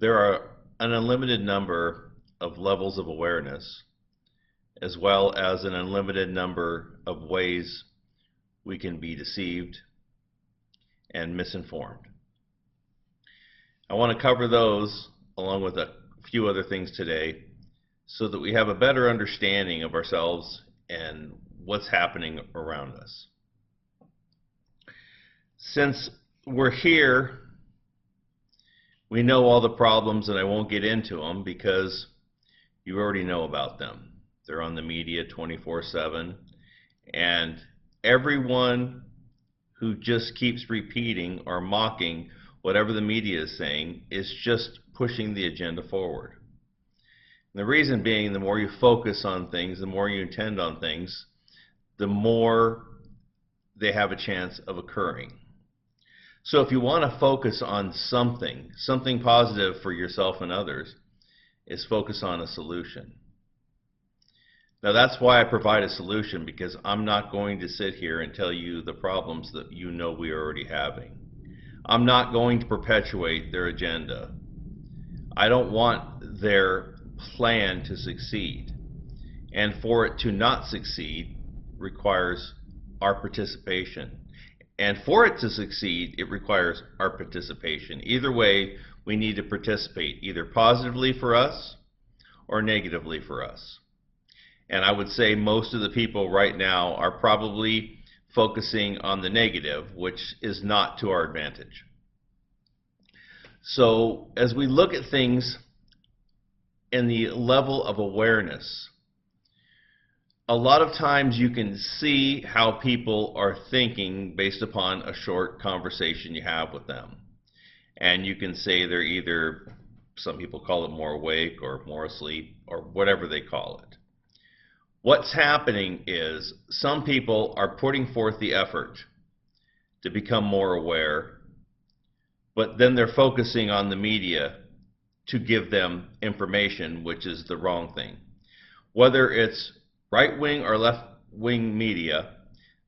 There are an unlimited number of levels of awareness, as well as an unlimited number of ways we can be deceived and misinformed. I want to cover those along with a few other things today so that we have a better understanding of ourselves and what's happening around us. Since we're here, we know all the problems, and I won't get into them because you already know about them. They're on the media 24/7, and everyone who just keeps repeating or mocking whatever the media is saying is just pushing the agenda forward. And the reason being, the more you focus on things, the more you intend on things, the more they have a chance of occurring. So if you want to focus on something positive for yourself and others, is focus on a solution. Now that's why I provide a solution, because I'm not going to sit here and tell you the problems that you know we are already having. I'm not going to perpetuate their agenda. I don't want their plan to succeed. And for it to not succeed requires our participation. And for it to succeed, it requires our participation. Either way, we need to participate, either positively for us or negatively for us. And I would say most of the people right now are probably focusing on the negative, which is not to our advantage. So as we look at things in the level of awareness, a lot of times you can see how people are thinking based upon a short conversation you have with them. And you can say they're either, some people call it more awake or more asleep or whatever they call it. What's happening is some people are putting forth the effort to become more aware, but then they're focusing on the media to give them information, which is the wrong thing. Whether it's right-wing or left-wing media,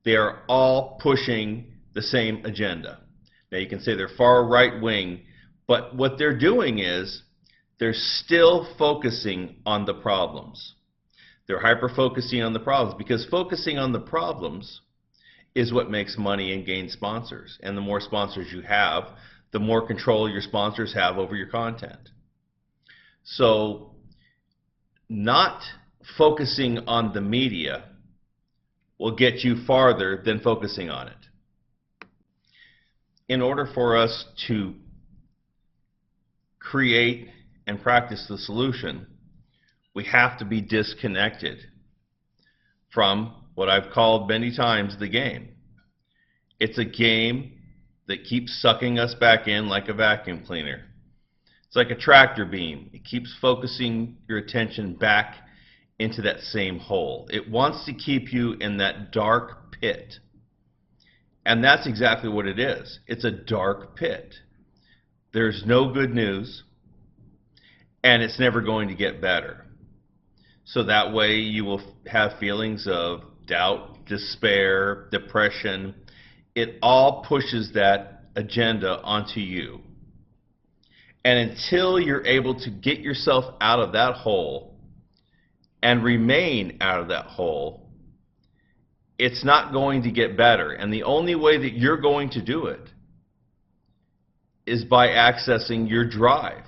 they are all pushing the same agenda. Now you can say they're far right-wing, but what they're doing is they're still focusing on the problems. They're hyper-focusing on the problems, because focusing on the problems is what makes money and gains sponsors. And the more sponsors you have, the more control your sponsors have over your content. So not focusing on the media will get you farther than focusing on it. In order for us to create and practice the solution, we have to be disconnected from what I've called many times the game. It's a game that keeps sucking us back in like a vacuum cleaner. It's like a tractor beam. It keeps focusing your attention back into that same hole. It wants to keep you in that dark pit. And that's exactly what it is. It's a dark pit. There's no good news, and it's never going to get better. So that way you will have feelings of doubt, despair, depression. It all pushes that agenda onto you. And until you're able to get yourself out of that hole and remain out of that hole, it's not going to get better. And the only way that you're going to do it is by accessing your drive.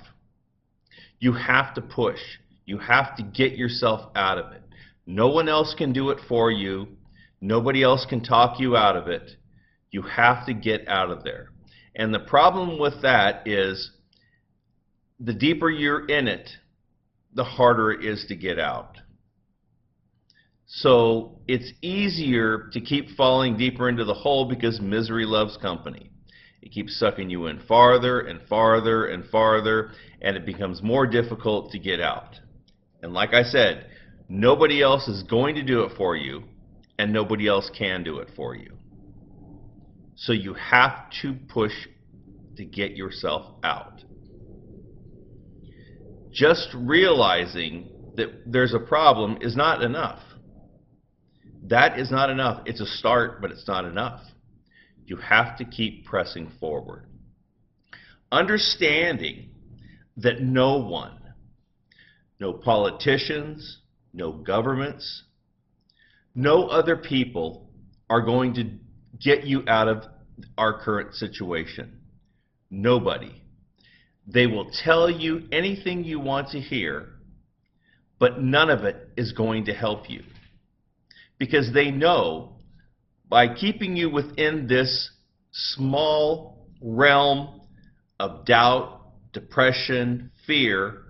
You have to push. You have to get yourself out of it. No one else can do it for you. Nobody else can talk you out of it. You have to get out of there. And the problem with that is the deeper you're in it, the harder it is to get out. So it's easier to keep falling deeper into the hole because misery loves company. It keeps sucking you in farther and farther and farther, and it becomes more difficult to get out. And like I said, nobody else is going to do it for you, and nobody else can do it for you. So you have to push to get yourself out. Just realizing that there's a problem is not enough. That is not enough. It's a start, but it's not enough. You have to keep pressing forward. Understanding that no one, no politicians, no governments, no other people are going to get you out of our current situation. Nobody. They will tell you anything you want to hear, but none of it is going to help you. Because they know by keeping you within this small realm of doubt, depression, fear,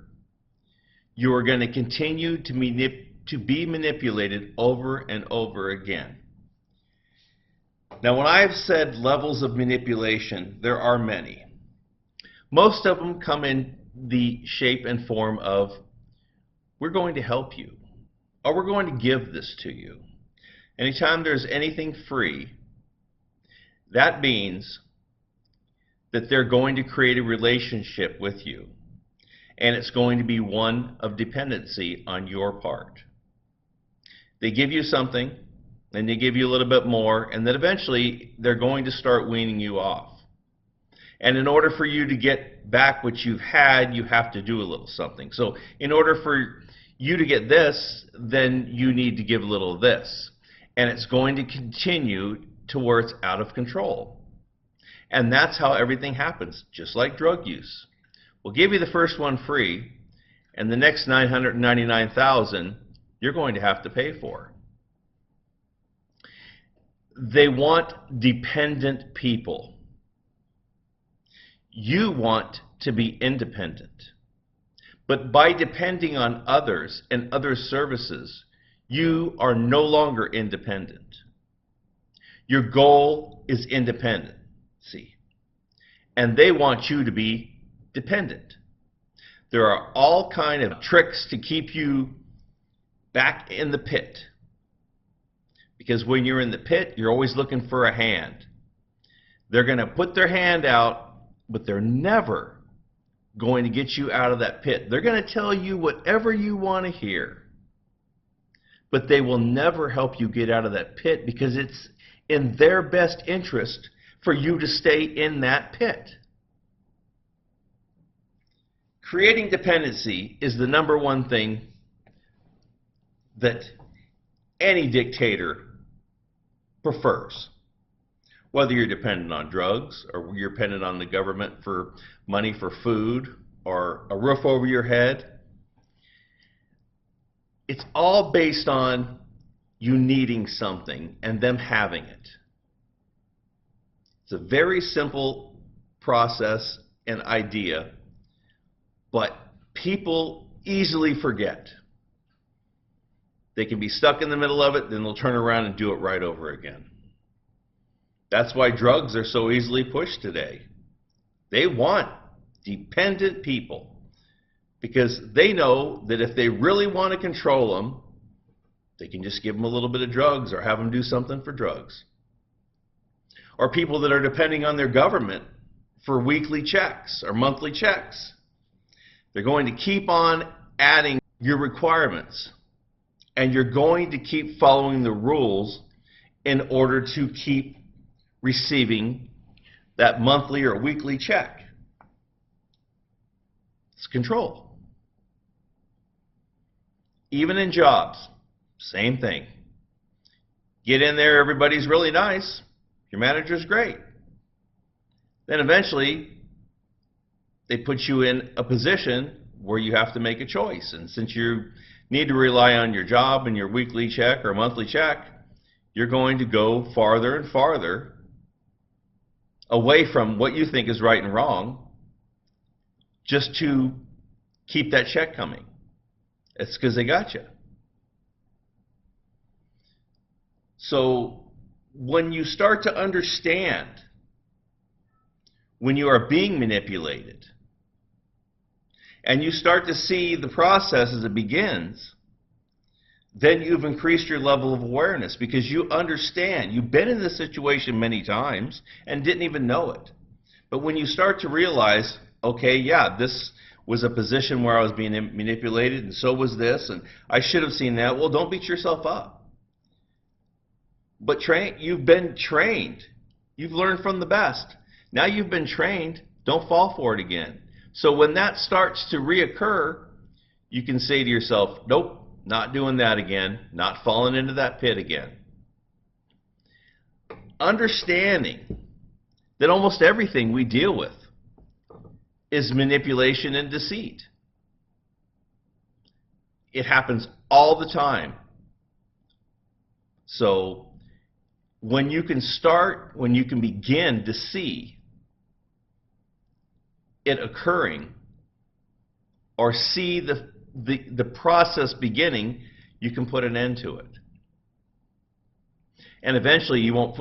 you are going to continue to be manipulated over and over again. Now, when I've said levels of manipulation, there are many. Most of them come in the shape and form of, we're going to help you, or we're going to give this to you. Anytime there's anything free, that means that they're going to create a relationship with you, and it's going to be one of dependency on your part. They give you something, then they give you a little bit more, and then eventually they're going to start weaning you off. And in order for you to get back what you've had, you have to do a little something. So in order for you to get this, then you need to give a little of this. And it's going to continue to where it's out of control. And that's how everything happens, just like drug use. We'll give you the first one free, and the next 999,000 you're going to have to pay for. They want dependent people. You want to be independent. But by depending on others and other services, you are no longer independent. Your goal is independency. And they want you to be dependent. There are all kinds of tricks to keep you back in the pit. Because when you're in the pit, you're always looking for a hand. They're going to put their hand out, but they're never going to get you out of that pit. They're going to tell you whatever you want to hear. But they will never help you get out of that pit because it's in their best interest for you to stay in that pit. Creating dependency is the number one thing that any dictator prefers. Whether you're dependent on drugs or you're dependent on the government for money for food or a roof over your head, it's all based on you needing something and them having it. It's a very simple process and idea, but people easily forget. They can be stuck in the middle of it, then they'll turn around and do it right over again. That's why drugs are so easily pushed today. They want dependent people because they know that if they really want to control them, they can just give them a little bit of drugs or have them do something for drugs. Or people that are depending on their government for weekly checks or monthly checks. They're going to keep on adding your requirements, and you're going to keep following the rules in order to keep receiving that monthly or weekly check. It's control. Even in jobs, same thing. Get in there, everybody's really nice, your manager's great. Then eventually, they put you in a position where you have to make a choice. And since you need to rely on your job and your weekly check or monthly check, you're going to go farther and farther away from what you think is right and wrong just to keep that check coming. It's because they got you. So when you start to understand when you are being manipulated and you start to see the process as it begins, then you've increased your level of awareness because you understand. You've been in this situation many times and didn't even know it. But when you start to realize, okay, yeah, this was a position where I was being manipulated and so was this, and I should have seen that. Well, don't beat yourself up. But you've been trained. You've learned from the best. Now you've been trained. Don't fall for it again. So when that starts to reoccur, you can say to yourself, nope, not doing that again, not falling into that pit again. Understanding that almost everything we deal with is manipulation and deceit. It happens all the time. So when you can begin to see it occurring, or see the process beginning, you can put an end to it. And eventually you won't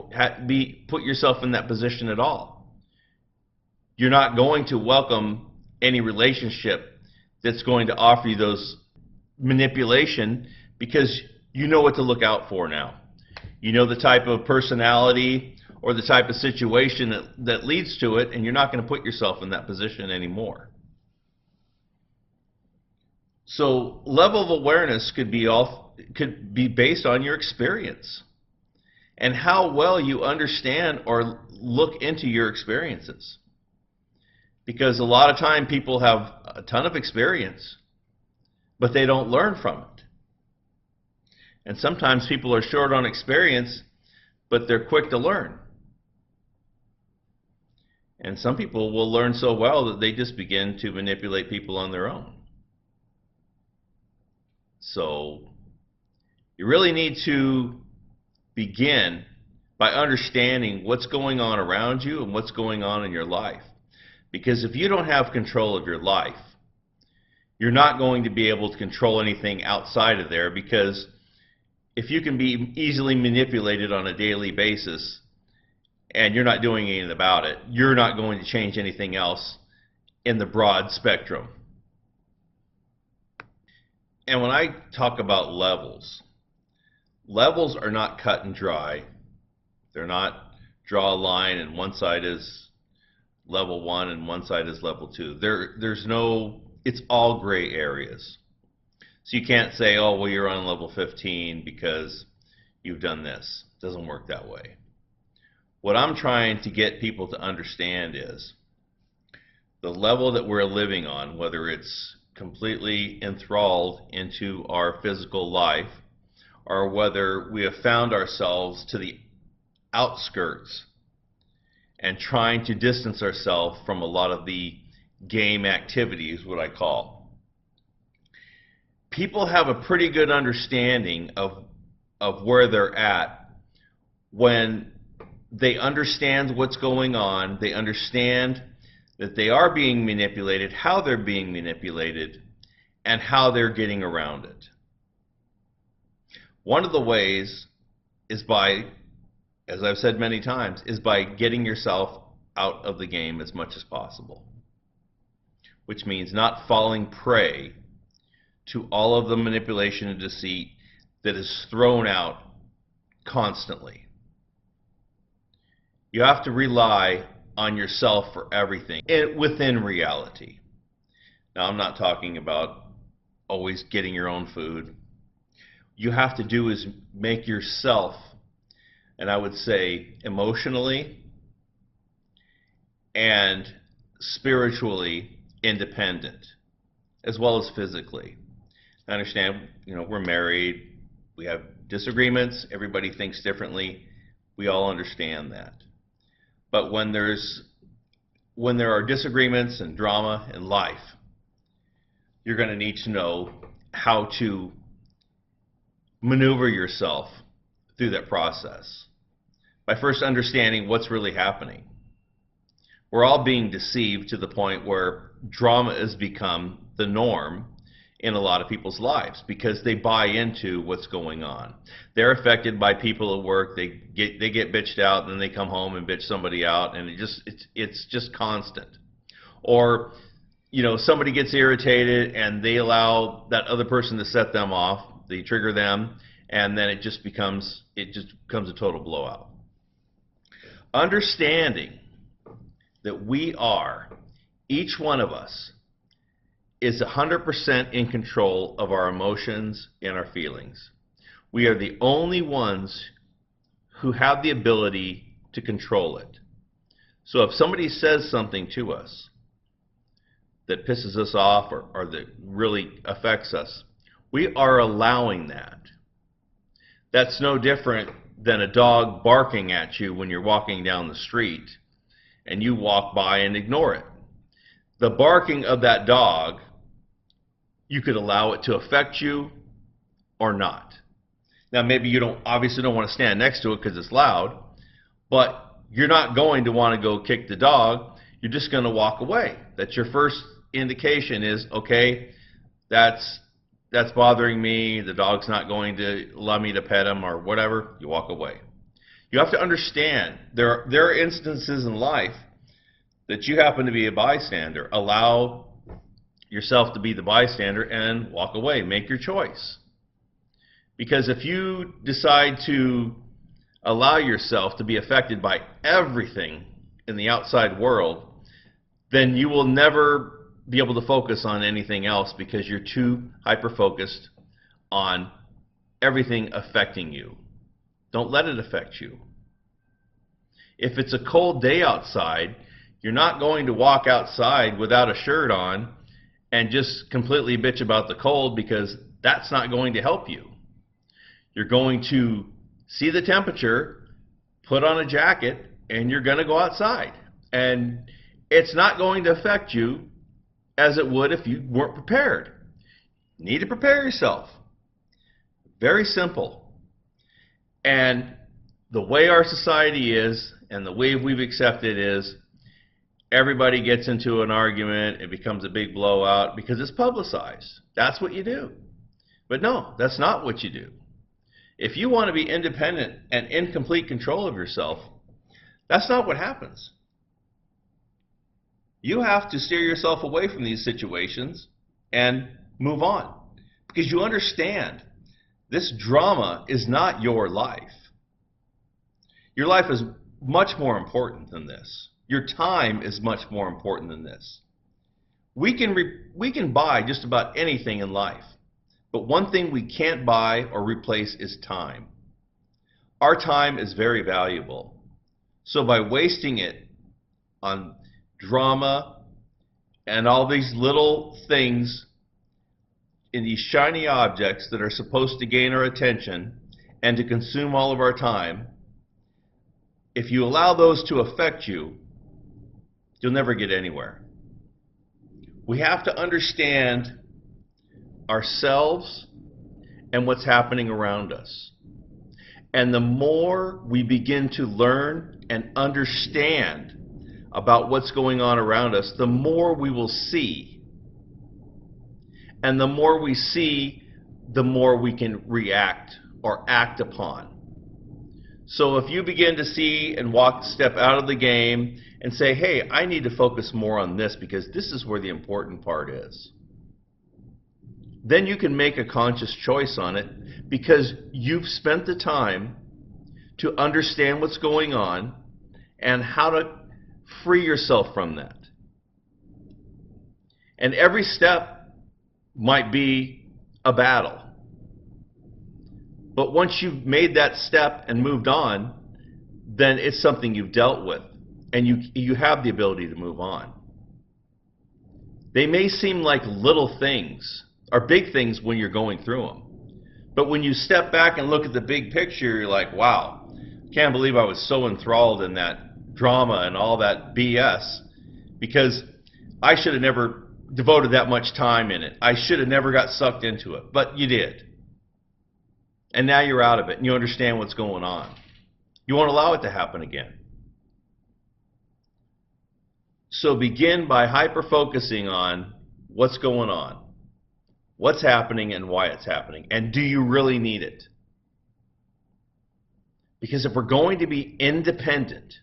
put yourself in that position at all. You're not going to welcome any relationship that's going to offer you those manipulation, because you know what to look out for now. You know the type of personality or the type of situation that leads to it, and you're not going to put yourself in that position anymore. So level of awareness could be based on your experience and how well you understand or look into your experiences. Because a lot of time people have a ton of experience, but they don't learn from it. And sometimes people are short on experience, but they're quick to learn. And some people will learn so well that they just begin to manipulate people on their own. So you really need to begin by understanding what's going on around you and what's going on in your life. Because if you don't have control of your life, you're not going to be able to control anything outside of there, because if you can be easily manipulated on a daily basis and you're not doing anything about it, you're not going to change anything else in the broad spectrum. And when I talk about levels, levels are not cut and dry. They're not draw a line and one side is level 1 and one side is level 2. It's all gray areas. So you can't say, oh, well, you're on level 15 because you've done this. It doesn't work that way. What I'm trying to get people to understand is the level that we're living on, whether it's completely enthralled into our physical life, or whether we have found ourselves to the outskirts and trying to distance ourselves from a lot of the game activities, what I call. People have a pretty good understanding of where they're at when they understand what's going on, they understand that they are being manipulated, how they're being manipulated, and how they're getting around it. One of the ways is by, as I've said many times, is by getting yourself out of the game as much as possible. Which means not falling prey to all of the manipulation and deceit that is thrown out constantly. You have to rely on yourself for everything within reality. Now, I'm not talking about always getting your own food. You have to do is make yourself, and I would say emotionally and spiritually independent, as well as physically. I understand, we're married, we have disagreements, everybody thinks differently, we all understand that. But when there are disagreements and drama in life, you're going to need to know how to maneuver yourself through that process by first understanding what's really happening. We're all being deceived to the point where drama has become the norm in a lot of people's lives because they buy into what's going on. They're affected by people at work. They get bitched out, and then they come home and bitch somebody out, and it's just constant. Or somebody gets irritated and they allow that other person to set them off. They trigger them, and then it just becomes a total blowout. Understanding that each one of us is 100% in control of our emotions and our feelings. We are the only ones who have the ability to control it. So if somebody says something to us, that pisses us off or that really affects us, we are allowing that. That's no different than a dog barking at you when you're walking down the street and you walk by and ignore it. The barking of that dog, you could allow it to affect you or not. Now maybe you obviously don't want to stand next to it because it's loud, but you're not going to want to go kick the dog. You're just going to walk away. That's your first indication is, okay, that's bothering me. The dog's not going to allow me to pet him or whatever. You walk away. You have to understand there are instances in life that you happen to be a bystander. Allow yourself to be the bystander and walk away. Make your choice. Because if you decide to allow yourself to be affected by everything in the outside world, then you will never be able to focus on anything else because you're too hyper-focused on everything affecting you. Don't let it affect you. If it's a cold day outside, you're not going to walk outside without a shirt on and just completely bitch about the cold, because that's not going to help you. You're going to see the temperature, put on a jacket, and you're going to go outside. And it's not going to affect you as it would if you weren't prepared. You need to prepare yourself. Very simple. And the way our society is and the way we've accepted is everybody gets into an argument, it becomes a big blowout because it's publicized. That's what you do. But no, that's not what you do. If you want to be independent and in complete control of yourself, that's not what happens. You have to steer yourself away from these situations and move on, because you understand this drama is not your life. Your life is much more important than this. Your time is much more important than this. We can buy just about anything in life, but one thing we can't buy or replace is time. Our time is very valuable. So by wasting it on drama and all these little things in these shiny objects that are supposed to gain our attention and to consume all of our time, if you allow those to affect you, you'll never get anywhere. We have to understand ourselves and what's happening around us. And the more we begin to learn and understand about what's going on around us, the more we will see. And the more we see, the more we can react or act upon. So if you begin to see and step out of the game and say, hey, I need to focus more on this because this is where the important part is, then you can make a conscious choice on it because you've spent the time to understand what's going on and how to free yourself from that. And every step might be a battle. But once you've made that step and moved on, then it's something you've dealt with, and you have the ability to move on. They may seem like little things or big things when you're going through them. But when you step back and look at the big picture, you're like, wow, can't believe I was so enthralled in that drama and all that BS, because I should have never devoted that much time in it. I should have never got sucked into it, but you did. And now you're out of it and you understand what's going on. You won't allow it to happen again. So begin by hyper-focusing on what's going on, what's happening and why it's happening, and do you really need it? Because if we're going to be independent,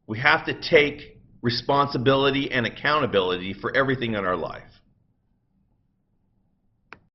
we have to take responsibility and accountability for everything in our life.